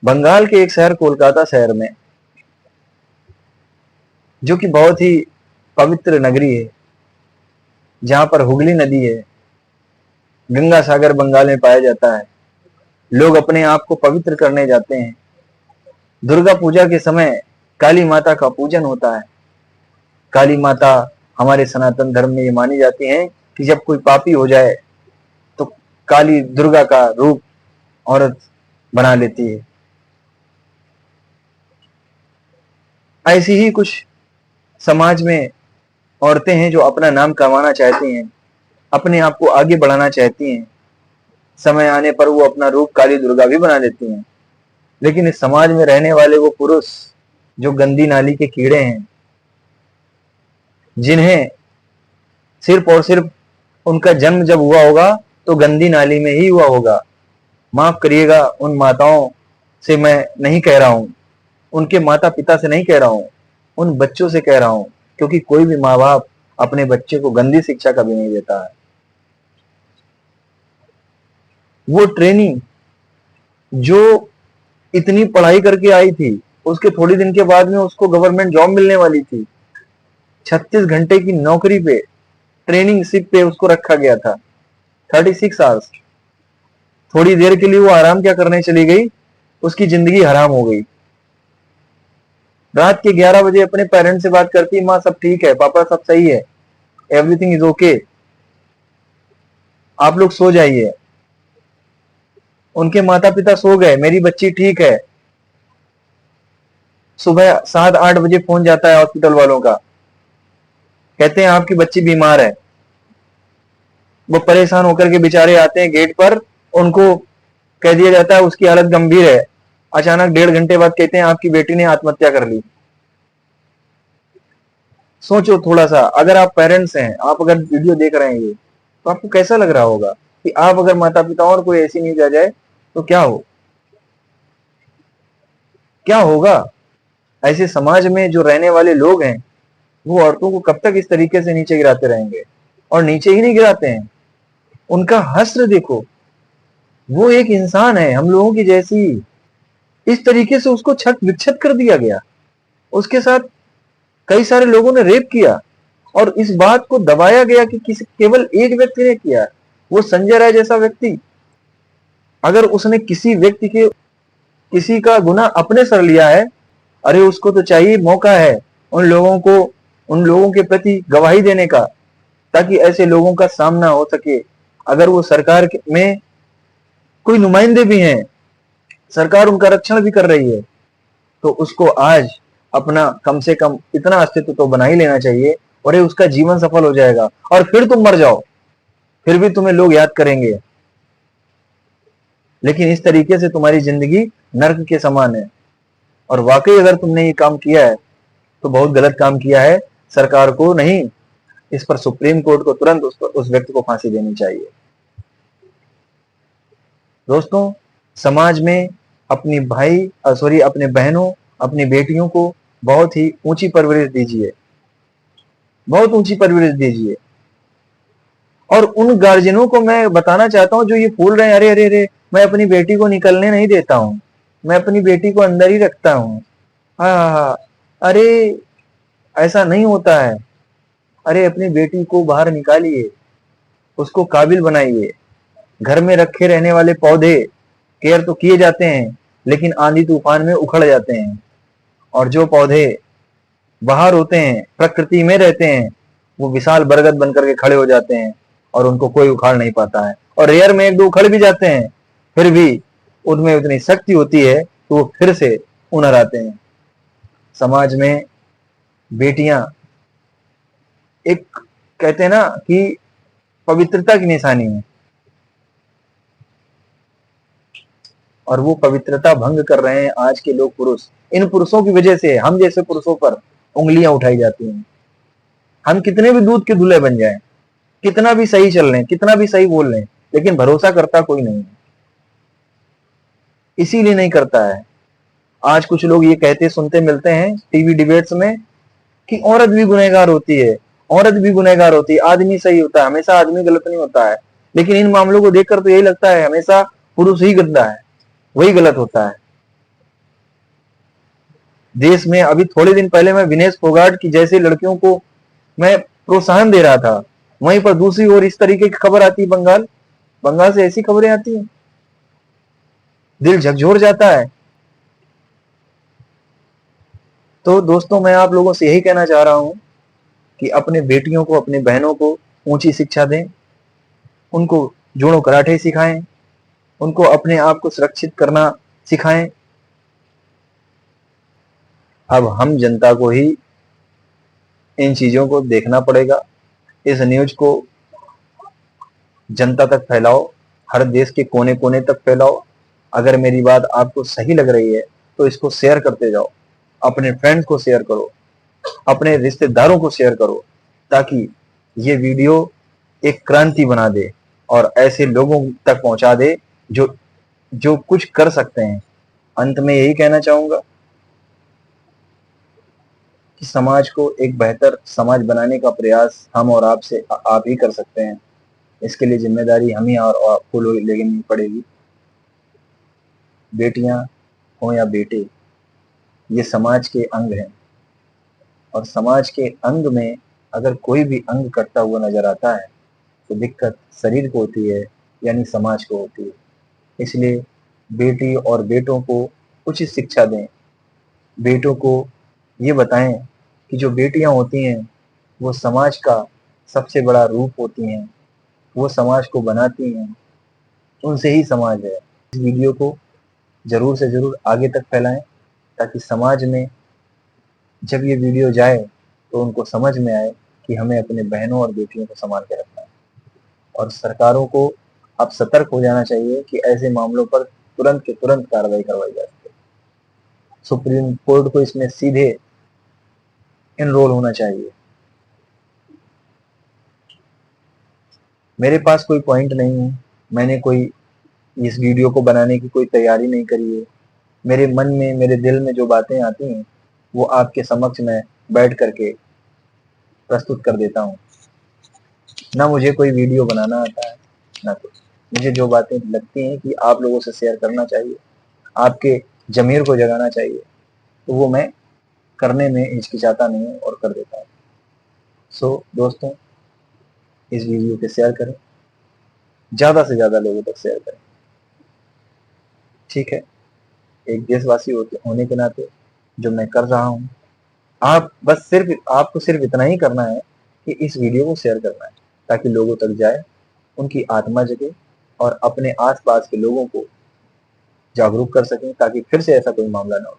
बंगाल के एक शहर कोलकाता शहर में, जो कि बहुत ही पवित्र नगरी है, जहां पर हुगली नदी है, गंगा सागर बंगाल में पाया जाता है। लोग अपने आप को पवित्र करने जाते हैं। दुर्गा पूजा के समय काली माता का पूजन होता है। काली माता हमारे सनातन धर्म में ये मानी जाती है कि जब कोई पापी हो जाए तो काली दुर्गा का रूप औरत बना लेती है। ऐसी ही कुछ समाज में औरतें हैं जो अपना नाम कमाना चाहती हैं, अपने आप को आगे बढ़ाना चाहती हैं। समय आने पर वो अपना रूप काली दुर्गा भी बना लेती हैं। लेकिन इस समाज में रहने वाले वो पुरुष जो गंदी नाली के कीड़े हैं, जिन्हें सिर्फ और सिर्फ उनका जन्म जब हुआ होगा तो गंदी नाली में ही हुआ होगा। माफ करिएगा, उन माताओं से मैं नहीं कह रहा हूं, उनके माता पिता से नहीं कह रहा हूं, उन बच्चों से कह रहा हूं, क्योंकि कोई भी माँ बाप अपने बच्चे को गंदी शिक्षा कभी नहीं देता है। वो ट्रेनी जो इतनी पढ़ाई करके आई थी, उसके थोड़ी दिन के बाद में उसको गवर्नमेंट जॉब मिलने वाली थी। 36 घंटे की नौकरी पे, ट्रेनिंग शिप पे उसको रखा गया था, 36 आवर्स। थोड़ी देर के लिए वो आराम क्या करने चली गई, उसकी जिंदगी हराम हो गई। रात के 11 बजे अपने पेरेंट्स से बात करती, माँ सब ठीक है, पापा सब सही है, एवरीथिंग इज ओके, आप लोग सो जाइए। उनके माता पिता सो गए, मेरी बच्ची ठीक है। सुबह 7-8 बजे फोन जाता है हॉस्पिटल वालों का, कहते हैं आपकी बच्ची बीमार है। वो परेशान होकर के बेचारे आते हैं गेट पर, उनको कह दिया जाता है उसकी हालत गंभीर है। अचानक 1.5 घंटे बाद कहते हैं आपकी बेटी ने आत्महत्या कर ली। सोचो थोड़ा सा, अगर आप पेरेंट्स हैं, आप अगर वीडियो देख रहे हैं ये, तो आपको कैसा लग रहा होगा कि आप अगर माता पिता और कोई ऐसी न्यूज आ जाए तो क्या होगा। ऐसे समाज में जो रहने वाले लोग हैं, वो औरतों को कब तक इस तरीके से नीचे गिराते रहेंगे। और नीचे ही नहीं गिराते हैं, उनका हश्र देखो, वो एक इंसान है हम लोगों की जैसी। इस तरीके से उसको छत विच्छेद कर दिया गया, उसके साथ कई सारे लोगों ने रेप किया, और इस बात को दबाया गया कि किसी केवल एक व्यक्ति ने किया, वो संजय राय जैसा व्यक्ति। अगर उसने किसी व्यक्ति के किसी का गुनाह अपने सर लिया है, अरे उसको तो चाहिए मौका है उन लोगों के प्रति गवाही देने का, ताकि ऐसे लोगों का सामना हो सके। अगर वो सरकार में कोई नुमाइंदे भी हैं, सरकार उनका रक्षण भी कर रही है, तो उसको आज अपना कम से कम इतना अस्तित्व तो बना ही लेना चाहिए, और ये उसका जीवन सफल हो जाएगा। और फिर तुम मर जाओ, फिर भी तुम्हें लोग याद करेंगे। लेकिन इस तरीके से तुम्हारी जिंदगी नर्क के समान है। और वाकई अगर तुमने ये काम किया है तो बहुत गलत काम किया है। सरकार को नहीं, इस पर सुप्रीम कोर्ट को तुरंत उस व्यक्ति को फांसी देनी चाहिए। दोस्तों, समाज में अपनी अपने बहनों, अपनी बेटियों को बहुत ही ऊंची परवरिश दीजिए, बहुत ऊंची परवरिश दीजिए। और उन गार्जियनों को मैं बताना चाहता हूं जो ये फूल रहे हैं, अरे अरे अरे मैं अपनी बेटी को निकलने नहीं देता हूं, मैं अपनी बेटी को अंदर ही रखता हूं, हाँ हाँ हाँ, अरे ऐसा नहीं होता है। अरे अपनी बेटी को बाहर निकालिए, उसको काबिल बनाइए। घर में रखे रहने वाले पौधे केयर तो किए जाते हैं, लेकिन आंधी तूफान में उखड़ जाते हैं। और जो पौधे बाहर होते हैं, प्रकृति में रहते हैं, वो विशाल बरगद बनकर के खड़े हो जाते हैं, और उनको कोई उखाड़ नहीं पाता है। और रेयर में एक दो उखड़ भी जाते हैं, फिर भी उनमें उतनी शक्ति होती है तो वो फिर से उनर आते हैं। समाज में बेटियां एक, कहते हैं ना कि पवित्रता की निशानी है, और वो पवित्रता भंग कर रहे हैं आज के लोग पुरुष। इन पुरुषों की वजह से हम जैसे पुरुषों पर उंगलियां उठाई जाती हैं। हम कितने भी दूध के दूल्हे बन जाएं, कितना भी सही चल लें, कितना भी सही बोल लें, लेकिन भरोसा करता कोई नहीं है। इसीलिए नहीं करता है। आज कुछ लोग ये कहते सुनते मिलते हैं टीवी डिबेट्स में कि औरत भी गुनहगार होती है, औरत भी गुनहगार होती है, आदमी सही होता है, हमेशा आदमी गलत नहीं होता है। लेकिन इन मामलों को देखकर तो यही लगता है हमेशा पुरुष ही गंदा है, वही गलत होता है। देश में अभी थोड़े दिन पहले मैं विनेश फोगाट की जैसे लड़कियों को मैं प्रोत्साहन दे रहा था, वहीं पर दूसरी ओर इस तरीके की खबर आती है। बंगाल से ऐसी खबरें आती हैं, दिल झकझोर जाता है। तो दोस्तों, मैं आप लोगों से यही कहना चाह रहा हूं कि अपने बेटियों को, अपने बहनों को ऊंची शिक्षा दें, उनको जूडो कराटे सिखाएं, उनको अपने आप को सुरक्षित करना सिखाएं। अब हम जनता को ही इन चीजों को देखना पड़ेगा। इस न्यूज को जनता तक फैलाओ, हर देश के कोने कोने तक फैलाओ। अगर मेरी बात आपको सही लग रही है तो इसको शेयर करते जाओ, अपने फ्रेंड्स को शेयर करो, अपने रिश्तेदारों को शेयर करो, ताकि ये वीडियो एक क्रांति बना दे और ऐसे लोगों तक पहुंचा दे जो जो कुछ कर सकते हैं। अंत में यही कहना चाहूंगा कि समाज को एक बेहतर समाज बनाने का प्रयास हम और आप ही कर सकते हैं। इसके लिए जिम्मेदारी हम ही और आपको लेनी पड़ेगी। बेटियां हो या बेटे, ये समाज के अंग हैं, और समाज के अंग में अगर कोई भी अंग कटता हुआ नजर आता है तो दिक्कत शरीर को होती है, यानी समाज को होती है। इसलिए बेटी और बेटों को उचित शिक्षा दें। बेटों को ये बताएं कि जो बेटियां होती हैं वो समाज का सबसे बड़ा रूप होती हैं, वो समाज को बनाती हैं, उनसे ही समाज है। इस वीडियो को जरूर से जरूर आगे तक फैलाएं, ताकि समाज में जब ये वीडियो जाए तो उनको समझ में आए कि हमें अपने बहनों और बेटियों को संभाल के रखना है। और सरकारों को अब सतर्क हो जाना चाहिए कि ऐसे मामलों पर तुरंत के तुरंत कार्रवाई करवाई जा सके। सुप्रीम कोर्ट को इसमें सीधे इनरोल होना चाहिए। मेरे पास कोई पॉइंट नहीं है, मैंने कोई इस वीडियो को बनाने की कोई तैयारी नहीं करी है। मेरे मन में, मेरे दिल में जो बातें आती हैं वो आपके समक्ष मैं बैठ करके प्रस्तुत कर देता हूँ। ना मुझे कोई वीडियो बनाना आता है, ना कुछ। मुझे जो बातें लगती हैं कि आप लोगों से शेयर करना चाहिए, आपके ज़मीर को जगाना चाहिए, तो वो मैं करने में हिचकिचाता नहीं हूँ और कर देता हूँ। सो दोस्तों, इस वीडियो को शेयर करें, ज़्यादा से ज़्यादा लोगों तक शेयर करें, ठीक है? एक देशवासी होने के नाते जो मैं कर रहा हूँ, आपको सिर्फ इतना ही करना है कि इस वीडियो को शेयर करना है, ताकि लोगों तक जाए, उनकी आत्मा जगे और अपने आसपास के लोगों को जागरूक कर सकें, ताकि फिर से ऐसा कोई मामला ना हो।